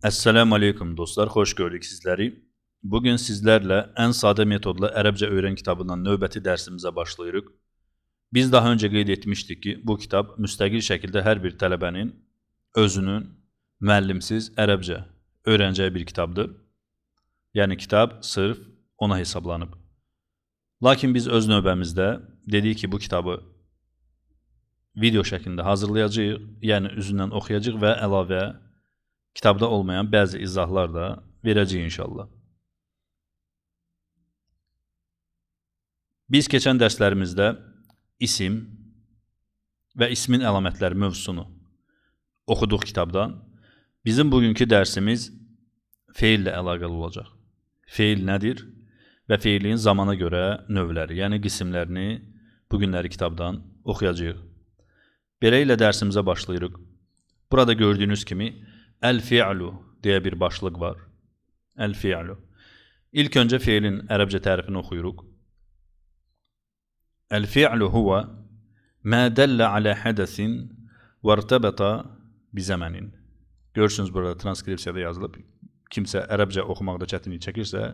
Esselamu Aleyküm dostlar, hoş gördük sizleri. Bugün sizlerle en sade metodla Ərəbcə öğren kitabından növbəti dersimizə başlayırıq. Biz daha önce qeyd etmişdik ki, bu kitap müstəqil şəkildə hər bir tələbənin özünün müəllimsiz Ərəbcə öyrənəcəyi bir kitabdır. Yəni kitab sırf ona hesablanıb. Lakin biz öz növbəmizdə dedik ki, bu kitabı video şəklində hazırlayacağıq, yəni üzündən oxuyacağıq və əlavə kitabda olmayan bəzi izahlar da verəcəyik inşallah. Biz keçən dərslərimizdə isim və ismin əlamətləri mövzusunu oxuduq kitabdan. Bizim bugünkü dərsimiz feillə əlaqəli olacaq. Feil nədir və feilin zamana görə növləri, yəni qismlərini bugünləri kitabdan oxuyacağıq. Beləliklə dərsimizə başlayırıq. Burada gördüyünüz kimi el-fi'lu deyə bir başlıq var. El-fi'lu. İlk öncə feilin ərəbcə tərifini oxuyuruq. El-fi'lu huwa ma dalla ala hadasin və irtabata bi zamanin. Görürsünüz burada transkripsiyada yazılıb. Kimsə ərəbcə oxumaqda çətinlik çəkirsə,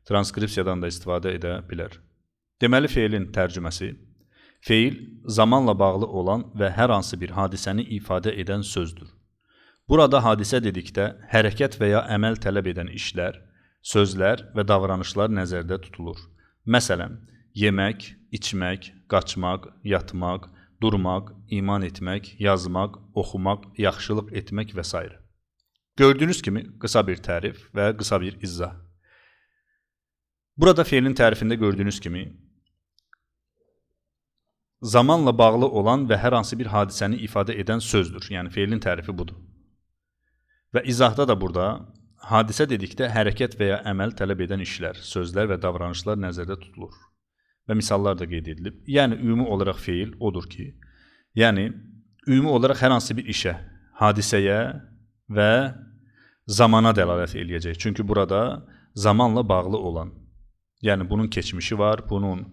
transkripsiyadan da istifadə edə bilər. Deməli feilin tərcüməsi feil zamanla bağlı olan və hər hansı bir hadisəni ifadə edən sözdür. Burada hadisə dedikdə hərəkət və ya əməl tələb edən işlər, sözlər və davranışlar nəzərdə tutulur. Məsələn, yemək, içmək, qaçmaq, yatmaq, durmaq, iman etmək, yazmaq, oxumaq, yaxşılıq etmək və s. Gördüyünüz kimi qısa bir tərif və qısa bir izah. Burada feilin tərifində gördüyünüz kimi zamanla bağlı olan və hər hansı bir hadisəni ifadə edən sözdür. Yəni feilin tərifi budur. Və izahda da burada hadisə dedikdə hərəkət və ya əməl tələb edən işlər, sözlər və davranışlar nəzərdə tutulur. Və misallar da qeyd edilib. Yəni ümumi olaraq feil odur ki, yəni ümumi olaraq hər hansı bir işə, hadisəyə və zamana dəlalət eləyəcək. Çünki burada zamanla bağlı olan, yəni bunun keçmişi var, bunun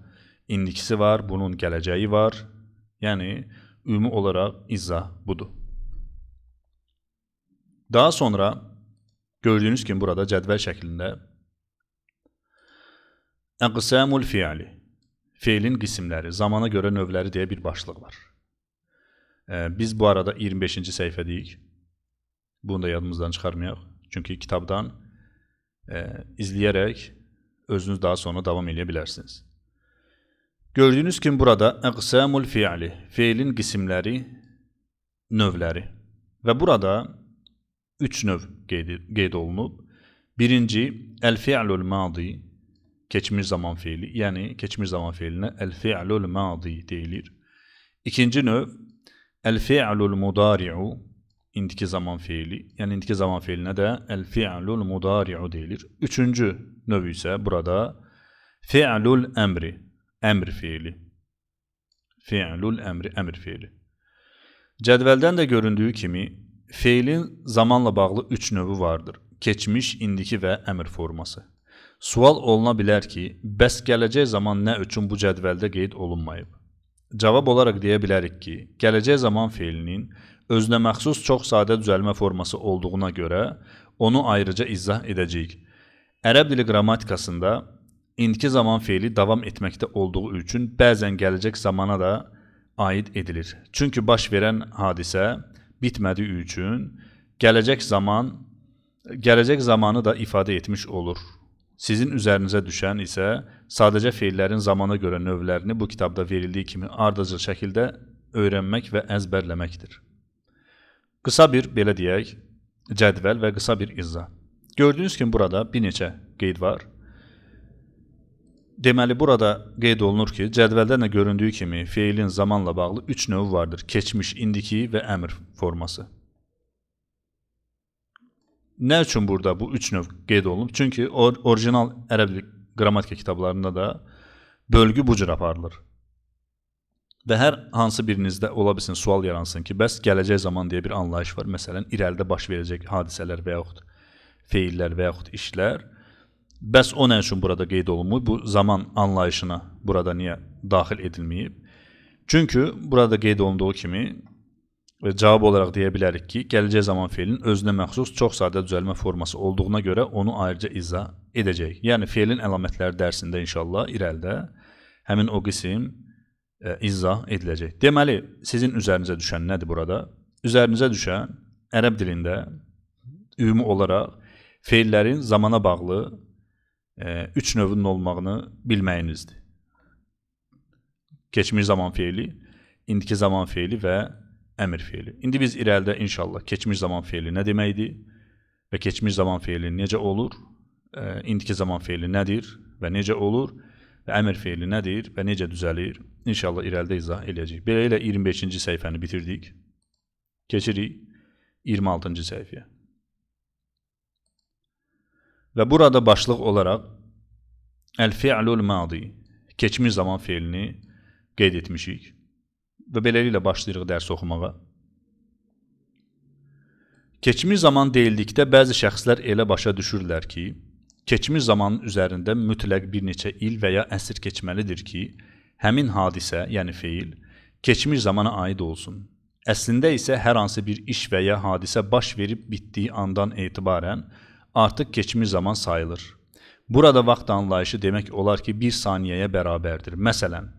indikisi var, bunun gələcəyi var. Yəni ümumi olaraq izah budur. Daha sonra gördüyünüz kimi burada cədvəl şəklində əqsamul fi'li, feilin qismləri, zamana görə növləri deyə bir başlıq var. Biz bu arada 25-ci səhifədəyik. Bunu da yadımızdan çıxarmayaq. Çünki kitabdan izləyərək özünüz daha sonra davam edə bilərsiniz. Gördüyünüz kimi burada əqsamul fi'li, feilin qismləri, növləri. Və burada 3 növ qeyd olunub. Birinci, el-fi'lul madi, keçmiş zaman feili, yəni keçmiş zaman feilinə el-fi'lul madi deyilir. İkinci növ, el-fi'lul mudari'u, indiki zaman feili, yəni indiki zaman feilinə də el-fi'lul mudari'u deyilir. Üçüncü növ isə burada fi'lul əmri, əmr feili. Fi'lul əmri, əmr feili. Cədvəldən də göründüyü kimi feilin zamanla bağlı 3 növü vardır. Keçmiş, indiki və əmr forması. Sual oluna bilər ki, bəs gələcək zaman nə üçün bu cədvəldə qeyd olunmayıb? Cavab olaraq deyə bilərik ki, gələcək zaman feilinin özünə məxsus çox sadə düzəlmə forması olduğuna görə onu ayrıca izah edəcəyik. Ərəb dili qrammatikasında indiki zaman feili davam etməkdə olduğu üçün bəzən gələcək zamana da aid edilir. Çünki baş verən hadisə bitmədiyi üçün gələcək zamanı da ifadə etmiş olur. Sizin üzərinizə düşən isə sadəcə feillərin zamana görə növlərini bu kitabda verildiyi kimi ardıcıl şəkildə öyrənmək və əzbərləməkdir. Qısa bir, belə deyək, cədvəl və qısa bir izah. Gördüyünüz kimi burada bir neçə qeyd var. Deməli, burada qeyd olunur ki, cədvəldən də göründüyü kimi feilin zamanla bağlı 3 növü vardır. Keçmiş, indiki və əmr forması. Nə üçün burada bu 3 növ qeyd olunub? Çünki orijinal ərəb dili qrammatika kitablarında da bölgü bu cür aparılır. Və hər hansı birinizdə ola bilsin sual yaransın ki, bəs gələcək zaman deyə bir anlayış var. Məsələn, irəlidə baş verəcək hadisələr və yaxud feillər və yaxud işlər. Bəs o nə üçün burada qeyd olunmur? Bu zaman anlayışına burada niyə daxil edilməyib? Çünki burada qeyd olunduğu kimi Və cavab olaraq deyə bilərik ki, gələcək zaman feilinin özünə məxsus çox sadə düzəlmə forması olduğuna görə onu ayrıca izah edəcəyik. Yəni feilin əlamətləri dərsində inşallah irəlidə həmin o qism izah ediləcək. Deməli, sizin üzərinizə düşən nədir burada? Üzərinizə düşən ərəb dilində ümumi olaraq feillərin zamana bağlı üç növünün olmağını bilməyinizdir. Keçmiş zaman feili, indiki zaman feili və əmr feili. İndi biz irəlidə inşallah keçmiş zaman feili nə deməkdir və keçmiş zaman feili necə olur, indiki zaman feili nədir və necə olur və əmr feili nədir və necə düzəlir, inşallah irəlidə izah edəcəyik. Beləliklə 25-ci səhifəni bitirdik. Keçirik 26-cı səhifəyə. Və burada başlıq olaraq əl-fi'lul madi, keçmiş zaman feilini qeyd etmişik. Və beləliklə başlayırıq dərs oxumağa. Keçmiş zaman deyildikdə bəzi şəxslər elə başa düşürlər ki, keçmiş zamanın üzərində mütləq bir neçə il və ya əsr keçməlidir ki, həmin hadisə, yəni feil, keçmiş zamana aid olsun. Əslində isə hər hansı bir iş və ya hadisə baş verib bitdiyi andan etibarən artıq keçmiş zaman sayılır. Burada vaxt anlayışı demək olar ki, bir saniyəyə bərabərdir. Məsələn,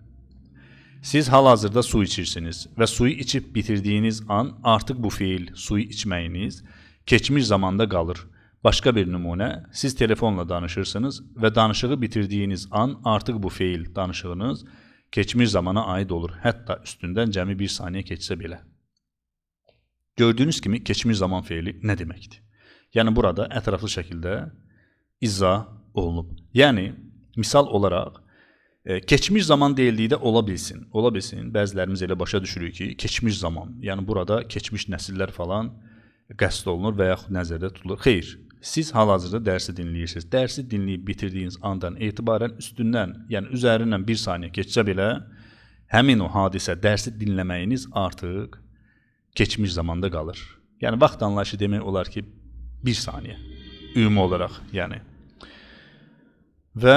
siz hal-hazırda su içirsiniz və suyu içib bitirdiyiniz an artıq bu feil, suyu içməyiniz, keçmiş zamanda qalır. Başqa bir nümunə, siz telefonla danışırsınız və danışığı bitirdiyiniz an artıq bu feil, danışığınız keçmiş zamana aid olur. Hətta üstündən cəmi bir saniyə keçsə belə. Gördüyünüz kimi keçmiş zaman feili nə deməkdir? Yəni burada ətraflı şəkildə izah olunub. Yəni, misal olaraq, keçmiş zaman deyildikdə ola bilsin. Ola bilsin, bəzilərimiz elə başa düşürük ki, keçmiş zaman, yəni burada keçmiş nəsillər falan qəsd olunur və yaxud nəzərdə tutulur. Xeyr, siz hal-hazırda dərsi dinləyirsiniz. Dərsi dinləyib bitirdiyiniz andan etibarən üstündən, yəni üzərindən bir saniyə keçsə belə, həmin o hadisə, dərsi dinləməyiniz artıq keçmiş zamanda qalır. Yəni, vaxt anlayışı demək olar ki, bir saniyə, ümumi olaraq, yəni. Və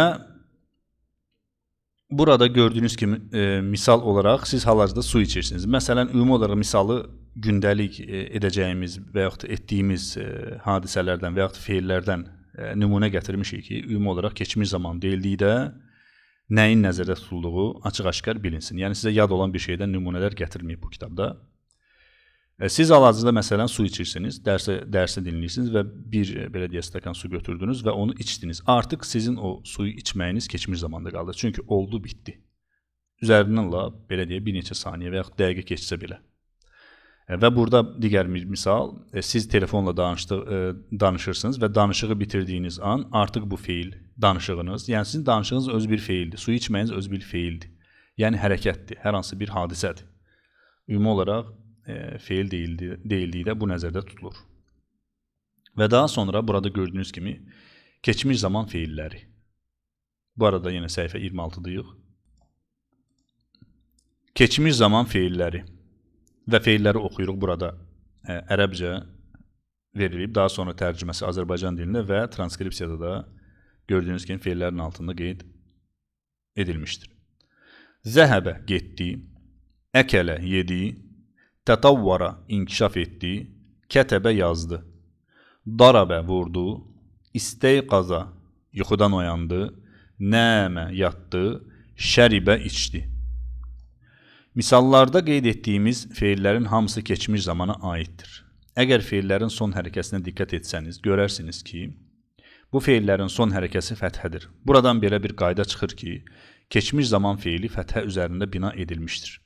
burada gördüyünüz kimi misal olaraq siz hal-hazırda su içirsiniz. Məsələn, ümumi olaraq misalı gündəlik edəcəyimiz və yaxud etdiyimiz hadisələrdən və yaxud feillərdən nümunə gətirmişik ki, ümumi olaraq keçmiş zaman deyildikdə nəyin nəzərdə tutulduğu açıq-aşkar bilinsin. Yəni, sizə yad olan bir şeydən nümunələr gətirməyib bu kitabda. Siz hal-hazırda məsələn su içirsiniz, dərsi dinləyirsiniz və bir belə deyə stəkan su götürdünüz və onu içdiniz. Artıq sizin o suyu içməyiniz keçmiş zamanda qaldı. Çünki oldu, bitdi. Üzərindən belə deyə bir neçə saniyə və yaxud dəqiqə keçsə belə. Və burada digər bir misal, siz telefonla danışırsınız və danışığı bitirdiyiniz an artıq bu feil, danışığınız, yəni sizin danışığınız öz bir feildir, su içməyiniz öz bir feildir. Yəni hərəkətdir, hər hansı bir hadisədir. Ümumi olaraq feil deyildikdə bu nəzərdə tutulur. Və daha sonra burada gördüyünüz kimi keçmiş zaman feilləri. Bu arada yenə səhifə 26-dayıq. Keçmiş zaman feilləri və feilləri oxuyuruq burada ərəbcə verilib, daha sonra tərcüməsi Azərbaycan dilində və transkripsiyada da gördüyünüz kimi feillərin altında qeyd edilmişdir. Zəhəbə getdi, əkələ yedi, tətavvara inkişaf etdi, kətəbə yazdı, darabə vurdu, isteyqaza yuxudan oyandı, nəmə yatdı, şəribə içdi. Misallarda qeyd etdiyimiz feillərin hamısı keçmiş zamana aiddir. Əgər feillərin son hərəkəsinə diqqət etsəniz, görərsiniz ki, bu feillərin son hərəkəsi fəthədir. Buradan belə bir qayda çıxır ki, keçmiş zaman feili fəthə üzərində bina edilmişdir.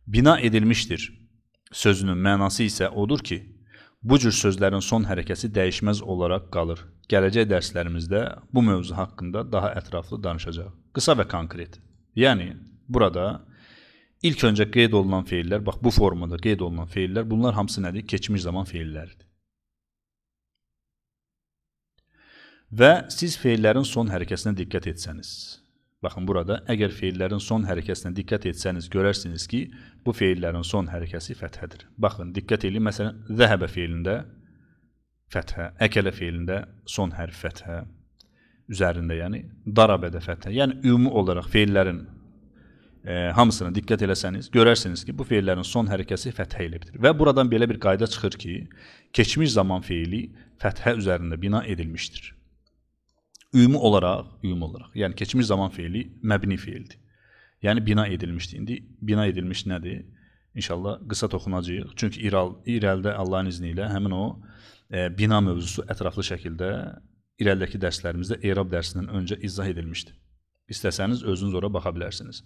Bina edilmişdir sözünün mənası isə odur ki, bu cür sözlərin son hərəkəsi dəyişməz olaraq qalır. Gələcək dərslərimizdə bu mövzu haqqında daha ətraflı danışacaq. Qısa və konkret. Yəni, burada ilk öncə qeyd olunan feillər, bax bu formada qeyd olunan feillər, bunlar hamısı nədir? Keçmiş zaman feilləridir. Və siz feillərin son hərəkəsinə diqqət etsəniz, baxın burada, əgər feillərin son hərəkəsinə diqqət etsəniz, görərsiniz ki, bu feillərin son hərəkəsi fəthədir. Baxın, diqqət edin, məsələn, zəhəbə feilində fəthə, əkələ feilində son hərf fəthə, üzərində yəni, darabədə fəthə. Yəni, ümumi olaraq feillərin hamısına diqqət eləsəniz, görərsiniz ki, bu feillərin son hərəkəsi fəthə ilə bitir. Və buradan belə bir qayda çıxır ki, keçmiş zaman feili fəthə üzərində bina edilmişdir. Ümumi olaraq, yəni keçmiş zaman feili məbni feildir. Yəni bina edilmişdir. İndi bina edilmiş nədir? İnşallah qısa toxunacağıq. Çünki irəlidə Allahın izni ilə həmin o bina mövzusu ətraflı şəkildə irəlidəki dərslərimizdə e'rab dərsindən öncə izah edilmişdir. İstəsəniz özünüz ora baxa bilərsiniz.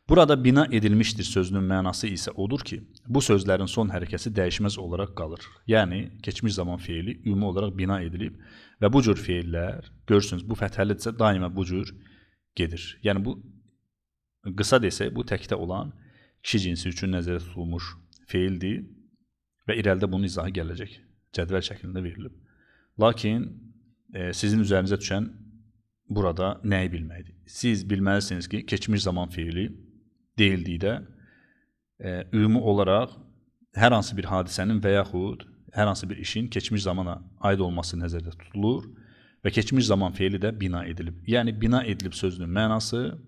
Burada bina edilmişdir sözünün mənası isə odur ki, bu sözlərin son hərəkəsi dəyişməz olaraq qalır. Yəni, keçmiş zaman feili ümumi olaraq bina edilib və bu cür feillər, görürsünüz, bu fəthəlidirsə daima bu cür gedir. Yəni, bu qısa desək, bu təkdə olan kişi cinsi üçün nəzərdə tutulmuş feildir və irəlidə bunun izahı gələcək. Cədvəl şəklində verilib. Lakin sizin üzərinizə düşən burada nəyi bilməkdir? Siz bilməlisiniz ki, keçmiş zaman feili deyildikdə ümumi olaraq hər hansı bir hadisənin və yaxud hər hansı bir işin keçmiş zamana aid olması nəzərdə tutulur və keçmiş zaman feili də bina edilib. Yəni, bina edilib sözünün mənası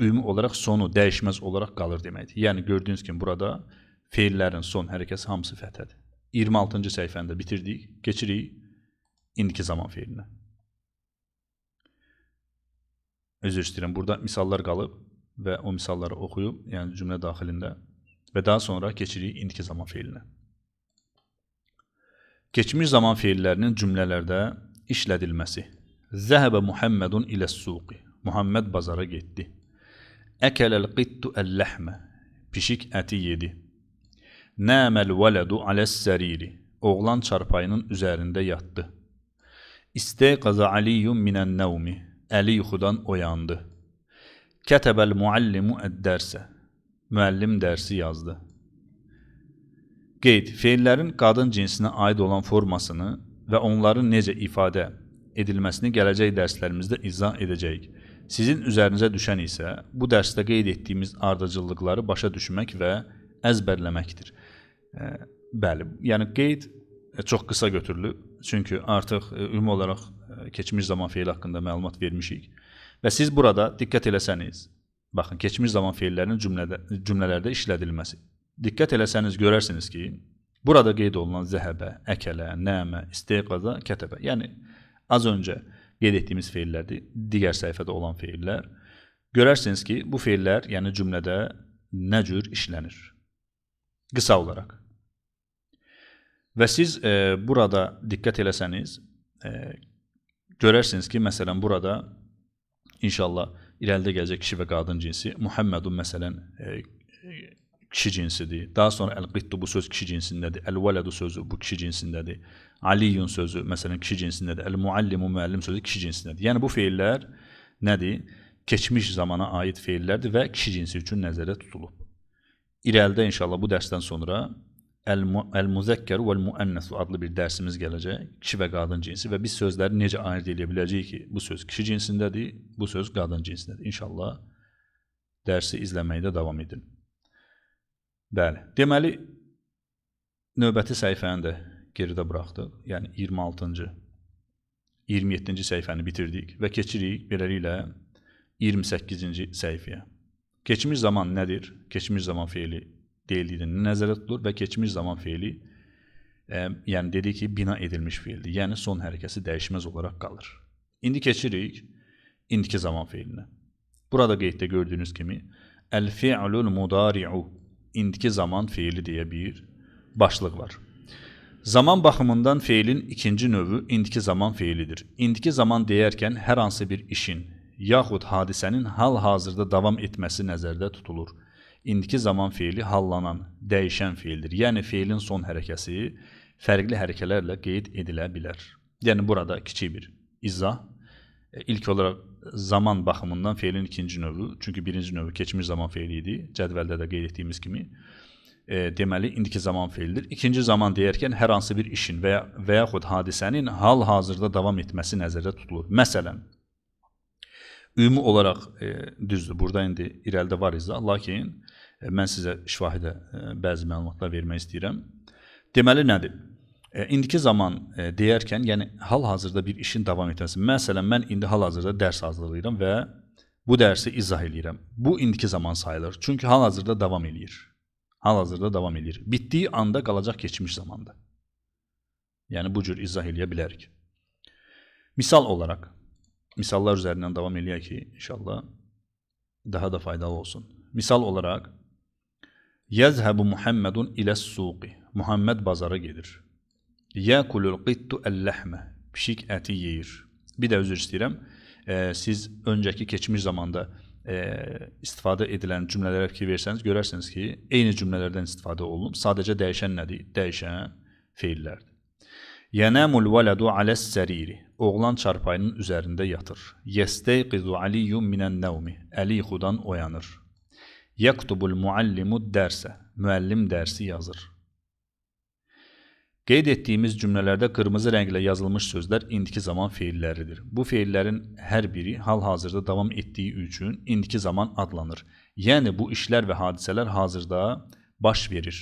ümumi olaraq sonu dəyişməz olaraq qalır deməkdir. Yəni, gördüyünüz kimi burada feillərin son hərəkəsi hamısı fəthədir. 26-cı səhifəndə bitirdik, keçirik indiki zaman feilinə. Özür istəyirəm, burada misallar qalıb və o misalları oxuyub, yəni cümlə daxilində və daha sonra keçirik indiki zaman feilinə. Keçmiş zaman feillərinin cümlələrdə işlədilməsi. Zəhəbə Muhammedun iləs-suqi. Muhammed bazara getdi. Əkələl-qittu əl-ləhmə. Pişik əti yedi. Nəməl-vələdu aləs-səriri. Oğlan çarpayının üzərində yatdı. İstəqaza Aliyyun minən-nəvmi. Əli yuxudan oyandı. Kətəbəl muallimu əd-dərsə. Müəllim dərsi yazdı. Qeyd, feillərin qadın cinsinə aid olan formasını və onların necə ifadə edilməsini gələcək dərslərimizdə izah edəcəyik. Sizin üzərinizə düşən isə bu dərsdə qeyd etdiyimiz ardıcıllıqları başa düşmək və əzbərləməkdir. Bəli, yəni qeyd çox qısa götürülüb. Çünki artıq ümumi olaraq keçmiş zaman feili haqqında məlumat vermişik. Və siz burada diqqət eləsəniz, baxın, keçmiş zaman feillərinin cümlələrdə işlədilməsi. Diqqət eləsəniz görərsiniz ki, burada qeyd olunan zəhəbə, əkələ, nəmə, isteyqaza, kətəbə. Yəni, az öncə qeyd etdiyimiz feillərdir, digər səhifədə olan feillər. Görərsiniz ki, bu feillər, yəni cümlədə nə cür işlənir? Qısa olaraq. Və siz burada diqqət eləsəniz, görərsiniz ki, məsələn, burada inşallah irəlidə gələcək kişi və qadın cinsi, Muhammedun məsələn kişi cinsidir. Daha sonra əl-qittu bu söz kişi cinsindədir. Əl-vələdu sözü bu kişi cinsindədir. Aliyyun sözü məsələn kişi cinsindədir. Əl-muallimu müəllim sözü kişi cinsindədir. Yəni bu feillər nədir? Keçmiş zamana aid feillərdir və kişi cinsi üçün nəzərdə tutulub. İrəlidə inşallah bu dərsdən sonra Əl-Muzəkkəru vəl-Muənnəsu adlı bir dərsimiz gələcək, kişi və qadın cinsi və biz sözləri necə ayırt edə biləcəyik ki, bu söz kişi cinsindədir, bu söz qadın cinsindədir. İnşallah dərsi izləməkdə davam edin. Bəli, deməli, növbəti səhifəni də geridə buraxdıq, yəni 26-cı, 27-ci səhifəni bitirdik və keçirik beləliklə 28-ci səhifəyə. Keçmiş zaman nədir? Keçmiş zaman feili deyildiyini nəzərdə tutulur və keçmiş zaman feili yəni dedik ki, bina edilmiş feildir. Yəni son hərəkəsi dəyişməz olaraq qalır. İndi keçirik indiki zaman feilinə. Burada qeyddə gördüyünüz kimi əl-fi'lul mudari'u indiki zaman feili deyə bir başlıq var. Zaman baxımından feilin ikinci növü indiki zaman feilidir. İndiki zaman deyərkən hər hansı bir işin yaxud hadisənin hal-hazırda davam etməsi nəzərdə tutulur. İndiki zaman feili hallanan, dəyişən feildir. Yəni, feilin son hərəkəsi fərqli hərəkələrlə qeyd edilə bilər. Yəni, burada kiçik bir izah. İlk olaraq zaman baxımından feilin ikinci növü, çünki birinci növü keçmiş zaman feili idi, cədvəldə də qeyd etdiyimiz kimi. Deməli, indiki zaman feildir. İkinci zaman deyərkən hər hansı bir işin və yaxud hadisənin hal-hazırda davam etməsi nəzərdə tutulur. Məsələn, ümumi olaraq düzdür, burada indi irəlidə var izah, lakin mən sizə şifahidə bəzi məlumatlar vermək istəyirəm. Deməli, nədir? İndiki zaman deyərkən, yəni hal-hazırda bir işin davam etməsi. Məsələn, mən indi hal-hazırda dərs hazırlayıram və Bu dərsi izah edirəm. Bu indiki zaman sayılır. Çünki hal-hazırda davam eləyir. Hal-hazırda davam eləyir. Bitdiyi anda qalacaq keçmiş zamanda. Yəni bu cür izah eləyə bilərik. Misal olaraq, misallar üzərindən davam eləyək ki, inşallah daha da faydalı olsun. Misal olaraq, Yəzhəbu Muhammedun iləs-suqi. Muhammed bazara gedir. Yəkulul qittu əl-ləhmə. Pişik əti yeyir. Bir də üzr istəyirəm. Siz öncəki keçmiş zamanda istifadə edilən cümlələrə fikir versəniz, görərsiniz ki, eyni cümlələrdən istifadə olunub. Sadəcə dəyişən nədir? Dəyişən feillərdir. Yənəmul vələdu aləs-səriri. Oğlan çarpayının üzərində yatır. Yəstəyqizu aliyyum minən-nəvmi. Əli yuxudan oyanır. Yaktubul muallimu dərsə. Müəllim dərsi yazır. Qeyd etdiyimiz cümlələrdə qırmızı rənglə yazılmış sözlər indiki zaman feilləridir. Bu feillərin hər biri hal-hazırda davam etdiyi üçün indiki zaman adlanır. Yəni bu işlər və hadisələr hazırda baş verir.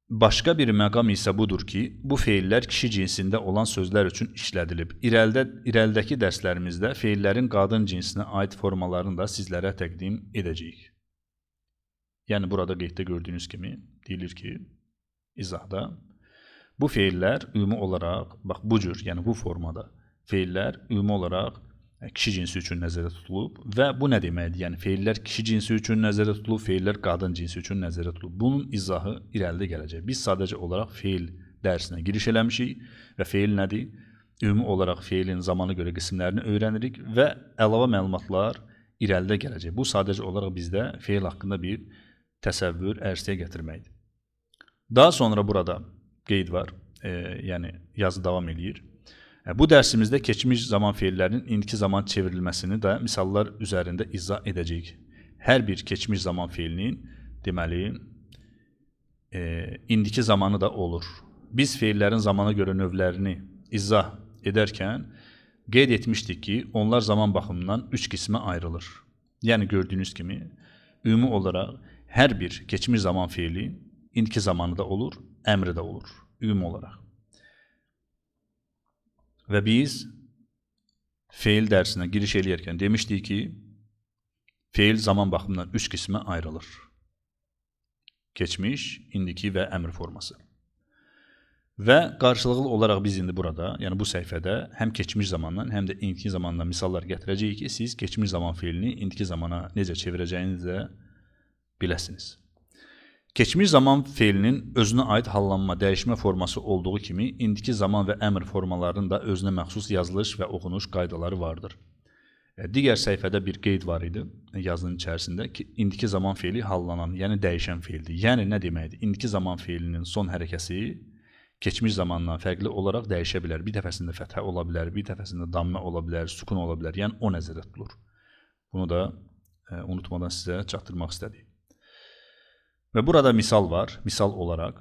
Başqa bir məqam isə budur ki, bu feillər kişi cinsində olan sözlər üçün işlədilib. İrəlidəki dərslərimizdə feillərin qadın cinsinə aid formalarını da sizlərə təqdim edəcəyik. Yəni burada qeyddə gördüyünüz kimi deyilir ki, izahda bu feillər ümumi olaraq, bax bu cür, yəni bu formada feillər ümumi olaraq kişi cinsi üçün nəzərdə tutulub və bu nə deməkdir? Yəni feillər kişi cinsi üçün nəzərdə tutulub, feillər qadın cinsi üçün nəzərdə tutulub. Bunun izahı irəlidə gələcək. Biz sadəcə olaraq feil dərsinə giriş eləmişik və feil nədir? Ümumi olaraq feilin zamana görə qismlərini öyrənirik və əlavə məlumatlar irəlidə gələcək. Bu sadəcə olaraq bizdə feil haqqında bir təsəvvür ərsəyə gətirməkdir. Daha sonra burada qeyd var, yəni yazı davam edir. Bu dərsimizdə keçmiş zaman feillərinin indiki zaman çevrilməsini də misallar üzərində izah edəcəyik. Hər bir keçmiş zaman feilinin deməli indiki zamanı da olur. Biz feillərin zamana görə növlərini izah edərkən qeyd etmişdik ki, onlar zaman baxımından 3 qismə ayrılır. Yəni gördüyünüz kimi ümumi olaraq hər bir keçmiş zaman feili indiki zamanı da olur, əmri də olur ümumi olaraq. Və biz feil dərsinə giriş eləyərkən demişdik ki, feil zaman baxımından 3 qismə ayrılır. Keçmiş, indiki və əmr forması. Və qarşılıqlı olaraq biz indi burada, yəni bu səhifədə həm keçmiş zamandan, həm də indiki zamandan misallar gətirəcəyik ki, siz keçmiş zaman feilini indiki zamana necə çevirəcəyinizi də biləsiniz. Keçmiş zaman feilinin özünə aid hallanma, dəyişmə forması olduğu kimi, indiki zaman və əmr formalarının da özünə məxsus yazılış və oxunuş qaydaları vardır. Digər səhifədə bir qeyd var idi yazının içərisində ki, indiki zaman feili hallanan, yəni dəyişən feildir. Yəni nə deməkdir? İndiki zaman feilinin son hərəkəsi keçmiş zamandan fərqli olaraq dəyişə bilər. Bir dəfəsində fəthə ola bilər, bir dəfəsində dammə ola bilər, sukun ola bilər. Yəni o nəzərdə tutulur. Bunu da unutmadan sizə çatdırmaq istədik. Və burada misal var. Misal olaraq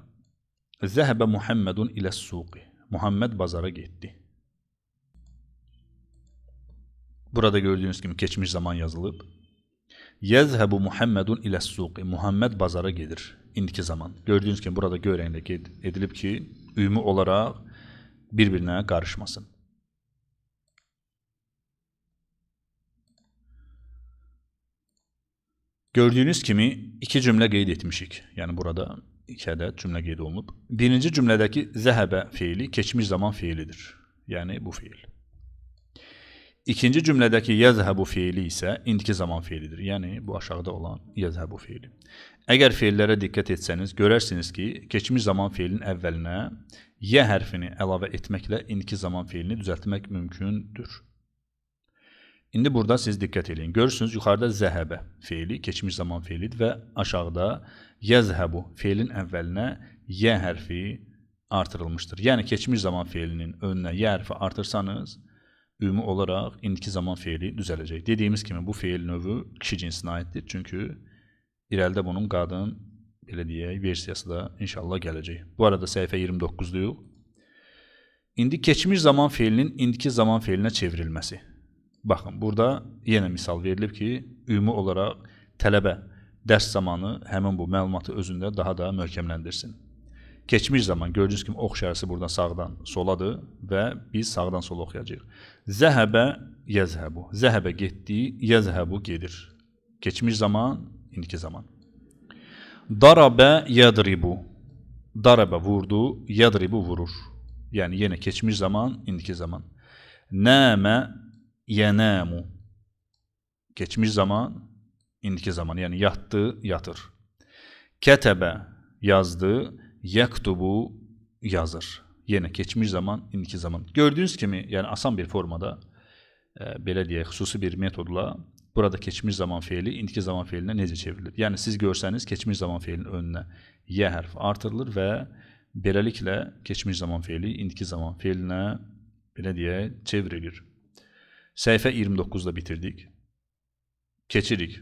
Zəhəbə Muhammedun iləs-suqi. Muhammed bazara getdi. Burada gördüyünüz kimi keçmiş zaman yazılıb. Yəzhəbu Muhammedun iləs-suqi. Muhammed bazara gedir. İndiki zaman. Gördüyünüz kimi burada göy rənglə qeyd edilib ki, ümumi olaraq bir-birinə qarışmasın. Gördüyünüz kimi iki cümlə qeyd etmişik. Yəni burada 2 ədəd cümlə qeyd olunub. Birinci cümlədəki zəhəbə feili keçmiş zaman feilidir. Yəni bu feil. İkinci cümlədəki yəzhəbu feili isə indiki zaman feilidir. Yəni bu aşağıda olan yəzhəbu feili. Əgər feillərə diqqət etsəniz, görərsiniz ki, keçmiş zaman feilinin əvvəlinə yə hərfini əlavə etməklə indiki zaman feilini düzəltmək mümkündür. İndi burada siz diqqət edin. Görürsünüz, yuxarıda zəhəbə feili, keçmiş zaman feilidir və aşağıda yəzhəbu feilin əvvəlinə yə hərfi artırılmışdır. Yəni keçmiş zaman feilinin önünə yə hərfi artırsanız, ümumi olaraq indiki zaman feili düzələcək. Dediyimiz kimi bu feil növü kişi cinsinə aiddir. Çünki irəlidə bunun qadın, belə deyək, versiyası da inşallah gələcək. Bu arada səhifə 29-duyuq. İndi keçmiş zaman feilinin indiki zaman feilinə çevrilməsi. Baxın, burada yenə misal verilib ki, ümumi olaraq tələbə dərs zamanı həmin bu məlumatı özündə daha da möhkəmləndirsin. Keçmiş zaman gördüyünüz kimi ox işarəsi buradan sağdan soladır və biz sağdan sola oxuyacağıq. Zəhəbə yəzhəbu. Zəhəbə getdi, yəzhəbu gedir. Keçmiş zaman, indiki zaman. Darabə yadribu. Darabə vurdu, yadribu vurur. Yəni yenə keçmiş zaman, indiki zaman. Nəmə yənəmu. Keçmiş zaman, indiki zaman. Yəni yatdı, yatır. Kətəbə yazdı, yəktubu yazır. Yenə keçmiş zaman, indiki zaman. Gördüyünüz kimi, yəni asan bir formada, belə deyək, xüsusi bir metodla burada keçmiş zaman feili indiki zaman feilinə necə çevrilir? Yəni siz görsəniz, keçmiş zaman feilinin önünə yə hərfi artırılır və beləliklə keçmiş zaman feili indiki zaman feilinə belə deyək, çevrilir. Səhifə 29-da bitirdik. Keçirik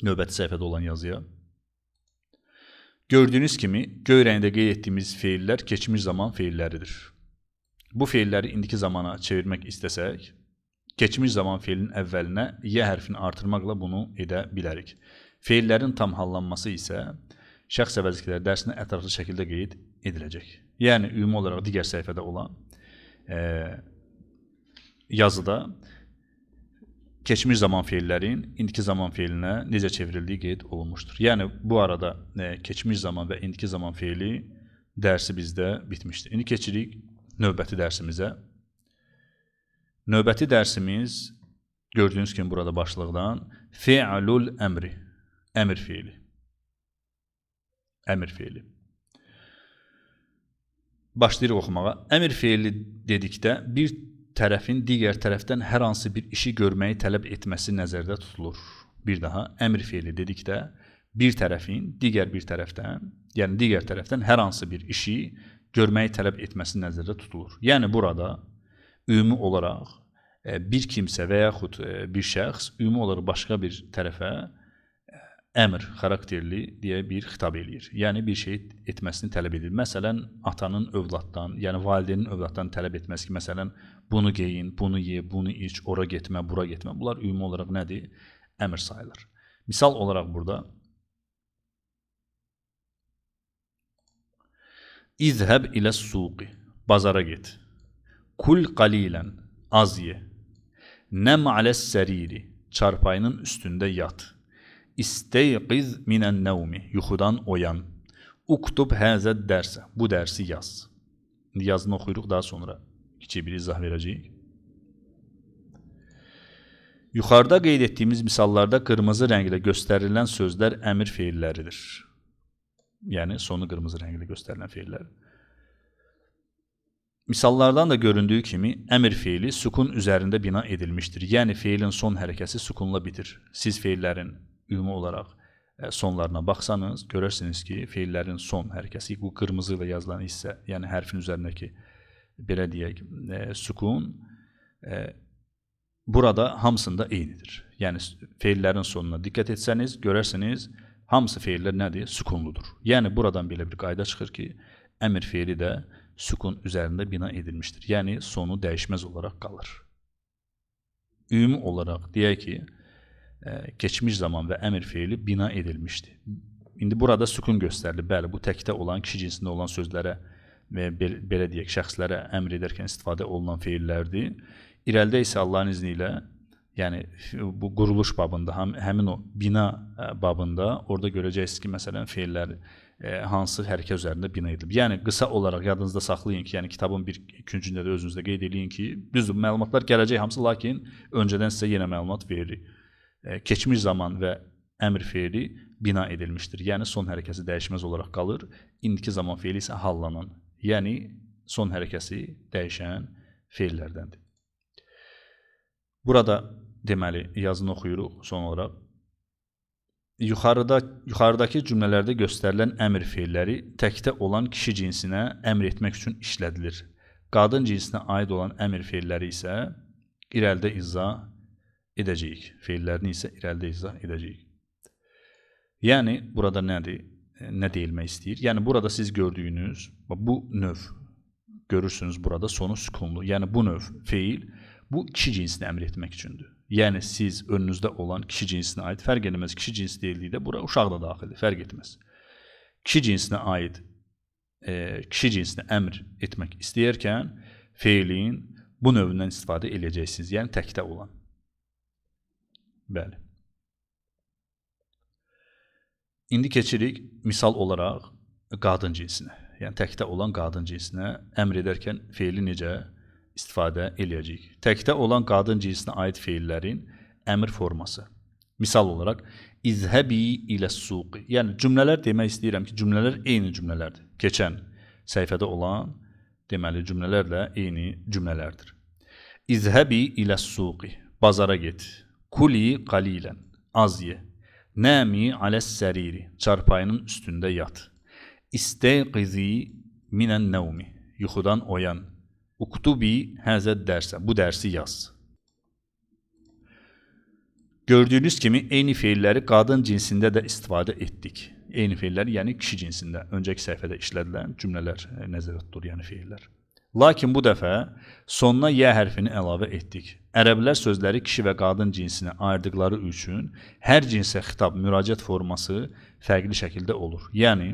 növbəti səhifədə olan yazıya. Gördüyünüz kimi, göy rəngdə qeyd etdiyimiz feillər keçmiş zaman feilləridir. Bu feilləri indiki zamana çevirmək istəsək, keçmiş zaman feilinin əvvəlinə yə hərfini artırmaqla bunu edə bilərik. Feillərin tam hallanması isə şəxs və vəzifələr dərsində ətraflı şəkildə qeyd ediləcək. Yəni, ümumi olaraq digər səhifədə olan yazıda keçmiş zaman feillərin indiki zaman feilinə necə çevrildiyi qeyd olunmuşdur. Yəni, bu arada keçmiş zaman və indiki zaman feili dərsi bizdə bitmişdir. İndi keçirik növbəti dərsimizə. Növbəti dərsimiz gördüyünüz kimi burada başlıqdan fi'lul əmri, əmr feili. Əmr feili. Başlayırıq oxumağa. Əmr feili dedikdə bir tərəfin digər tərəfdən hər hansı bir işi görməyi tələb etməsi nəzərdə tutulur. Bir daha, əmr feili dedikdə bir tərəfin digər bir tərəfdən, yəni digər tərəfdən hər hansı bir işi görməyi tələb etməsi nəzərdə tutulur. Yəni burada ümumi olaraq bir kimsə və yaxud bir şəxs ümumi olaraq başqa bir tərəfə əmr xarakterli deyə bir xitab eləyir. Yəni bir şey etməsini tələb edir. Məsələn, atanın övladdan, yəni valideynin övladdan tələb etməsi ki, məsələn, bunu geyin, bunu ye, bunu iç, ora getmə, bura getmə. Bunlar ümumi olaraq nədir? Əmr sayılır. Misal olaraq burada İzhəb ilə suqi, bazara get. Kul qalilən, az ye. Nəm aləs səriri, çarpayının üstündə yat. İsteyqiz minən nəvmi, yuxudan oyan. Uktub həzəd dərsə, bu dərsi yaz. Yazını oxuyuruq, daha sonra kiçik bir izah verəcəyik. Yuxarıda qeyd etdiyimiz misallarda qırmızı rənglə göstərilən sözlər əmr feilləridir. Yəni, sonu qırmızı rənglə göstərilən feillər. Misallardan da göründüyü kimi, əmr feili sukun üzərində bina edilmişdir. Yəni, feilin son hərəkəsi sukunla bitir. Siz feillərin ümumi olaraq sonlarına baxsanız, görərsiniz ki, feillərin son hərəkəsi, bu qırmızı ilə yazılan hissə, yəni hərfin üzərindəki, belə deyək, sukun, burada hamısında eynidir. Yəni, feillərin sonuna diqqət etsəniz, görərsiniz, hamısı feillər nədir? Sukunludur. Yəni, buradan belə bir qayda çıxır ki, əmr feili də sukun üzərində bina edilmişdir. Yəni, sonu dəyişməz olaraq qalır. Ümumi olaraq deyək ki, keçmiş zaman və əmr feili bina edilmişdir. İndi burada sukun göstərilir. Bəli, bu təkdə olan, kişi cinsində olan sözlərə və belə deyək, şəxslərə əmr edərkən istifadə olunan feillərdir. İrəlidə isə Allahın izni ilə, yəni bu quruluş babında, həmin o bina babında orada görəcəksiniz ki, məsələn, feillər hansı hərəkət üzərində bina edilib. Yəni, qısa olaraq yadınızda saxlayın ki, yəni kitabın bir küncündə də özünüzdə qeyd edin ki, düzdür, məlumatlar gələcək hamısı, lakin öncədən sizə yenə məlumat veririk. Keçmiş zaman və əmr feili bina edilmişdir. Yəni, son hərəkəsi dəyişməz olaraq qalır. İndiki zaman feili isə hallanan. Yəni, son hərəkəsi dəyişən feillərdəndir. Burada, deməli, yazını oxuyuruq son olaraq. Yuxarıdakı cümlələrdə göstərilən əmr feilləri təkdə olan kişi cinsinə əmr etmək üçün işlədilir. Qadın cinsinə aid olan əmr feilləri isə irəlidə izah edəcəyik. Feillərini isə irəlidə izah edəcəyik. Yəni, burada nədir? Nə deyilmək istəyir? Yəni, burada siz gördüyünüz, bu növ, görürsünüz burada sonu sükunlu. Yəni, bu növ feil, bu kişi cinsinə əmr etmək üçündür. Yəni, siz önünüzdə olan kişi cinsinə aid, fərq edilməz, kişi cinsi deyildikdə bura uşaq da daxildir, fərq etməz. Kişi cinsinə aid kişi cinsinə əmr etmək istəyərkən feilin bu növündən istifadə edəcəksiniz. Yəni təkdə olan. Bəli. İndi keçirik misal olaraq qadın cinsinə. Yəni təkdə olan qadın cinsinə əmr edərkən feili necə istifadə edəcəyik. Təkdə olan qadın cinsinə aid feillərin əmr forması. Misal olaraq İzhəbi iləs-suqi. Yəni cümlələr demək istəyirəm ki, cümlələr eyni cümlələrdir. Keçən səhifədə olan deməli cümlələrlə eyni cümlələrdir. İzhəbi iləs-suqi. Bazara get. Kuli qalilən. Az ye. Nəmi aləs-səriri. Çarpayının üstündə yat. İsteyqizi minən nəvmi. Yuxudan oyan. Uktubi həzəd dərsə. Bu dərsi yaz. Gördüyünüz kimi eyni feilləri qadın cinsində də istifadə etdik. Eyni feilləri, yəni kişi cinsində. Öncəki səhifədə işlədilən cümlələr nəzərdə tutulur, yəni feillər. Lakin bu dəfə sonuna yə hərfini əlavə etdik. Ərəblər sözləri kişi və qadın cinsinə ayırdıqları üçün hər cinsə xitab, müraciət forması fərqli şəkildə olur. Yəni,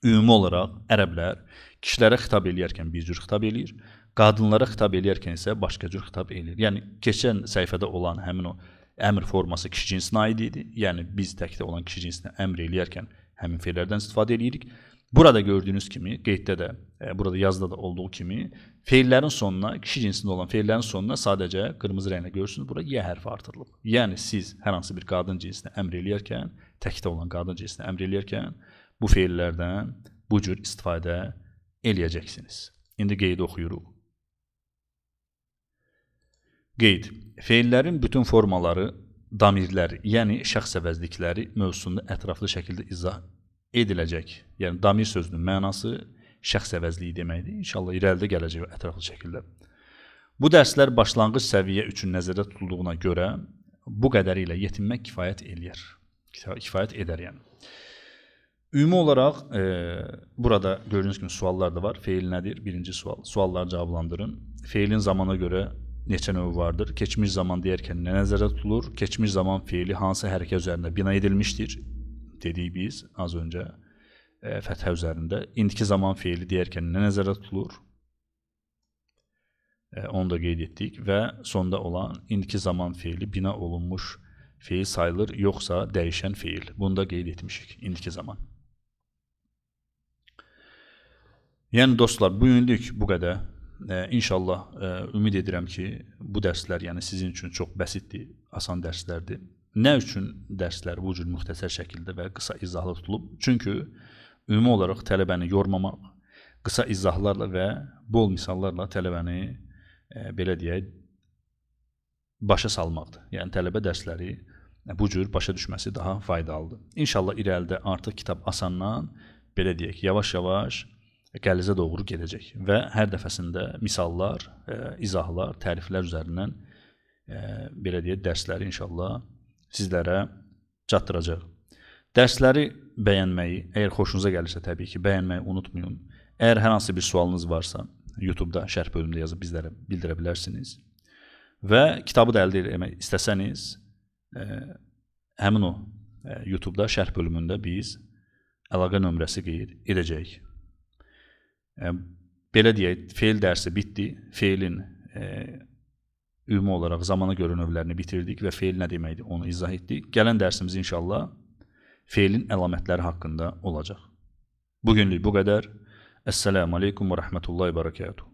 ümumi olaraq ərəblər kişilərə xitab eləyərkən bir cür xitab eləyir, qadınlara xitab eləyərkən isə başqa cür xitab eləyir. Yəni, keçən səhifədə olan həmin o əmr forması kişi cinsinə aid idi. Yəni, biz təkdə olan kişi cinsinə əmr eləyərkən həmin feillərdən istifadə edirik. Burada gördüyünüz kimi, qeyddə də, burada yazıda da olduğu kimi, feillərin sonuna, kişi cinsində olan feillərin sonuna sadəcə qırmızı rənglə görürsünüz, burada yə hərfi artırılıb. Yəni, siz hər hansı bir qadın cinsinə əmr eləyərkən, təkdə olan qadın cinsinə əmr eləyərkən, bu feillərdən bu cür istifadə eləyəcəksiniz. İndi qeydi oxuyuruq. Qeyd. Feillərin bütün formaları, damirlər, yəni şəxs əvəzlikləri mövzusunda ətraflı şəkildə izah ediləcək. Yəni, damir sözünün mənası şəxs əvəzliyi deməkdir. İnşallah irəlidə gələcək ətraflı şəkildə. Bu dərslər başlanğıc səviyyə üçün nəzərdə tutulduğuna görə bu qədəri ilə yetinmək kifayət eləyər. Kifayət edər, yəni. Ümumi olaraq, burada gördüyünüz kimi suallar da var. Feil nədir? Birinci sual. Sualları cavablandırın. Feilin zamana görə neçə növü vardır? Keçmiş zaman deyərkən nə nəzərdə tutulur? Keçmiş zaman feili hansı hərəkə üzərində bina edilmişdir? Dedik biz az öncə fəthə üzərində. İndiki zaman feili deyərkən nə nəzərdə tutulur? Onu da qeyd etdik və sonda olan indiki zaman feili bina olunmuş feil sayılır, yoxsa dəyişən feil. Bunu da qeyd etmişik, indiki zaman. Yəni dostlar, bu günlük bu qədər. İnşallah ümid edirəm ki, bu dərslər yəni sizin üçün çox bəsitdir, asan dərslərdir. Nə üçün dərslər bu cür müxtəsər şəkildə və qısa izahlı tutulub? Çünki ümumi olaraq tələbəni yormamaq, qısa izahlarla və bol misallarla tələbəni belə deyək, başa salmaqdır. Yəni tələbə dərsləri bu cür başa düşməsi daha faydalıdır. İnşallah irəlidə artıq kitab asandan, belə deyək, yavaş-yavaş qəlizə doğru gedəcək və hər dəfəsində misallar, izahlar, təriflər üzərindən belə deyək, dərsləri inşallah sizlərə çatdıracaq. Dərsləri bəyənməyi, əgər xoşunuza gəlirsə təbii ki, bəyənməyi unutmayın. Əgər hər hansı bir sualınız varsa, YouTube-da şərh bölümündə yazıb bizlərə bildirə bilərsiniz. Və kitabı da əldə etmək istəsəniz, həmin o YouTube-da şərh bölümündə biz əlaqə nömrəsi qeyd edəcəyik. Belə deyək, feil dərsi bitdi. Feilin ümumi olaraq zamana görə növlərini bitirdik və feil nə deməkdir onu izah etdik. Gələn dərsimiz inşallah feilin əlamətləri haqqında olacaq. Bugünlük bu qədər. Əssəlamu aleykum və rəhmətullahi və bərəkatuhu.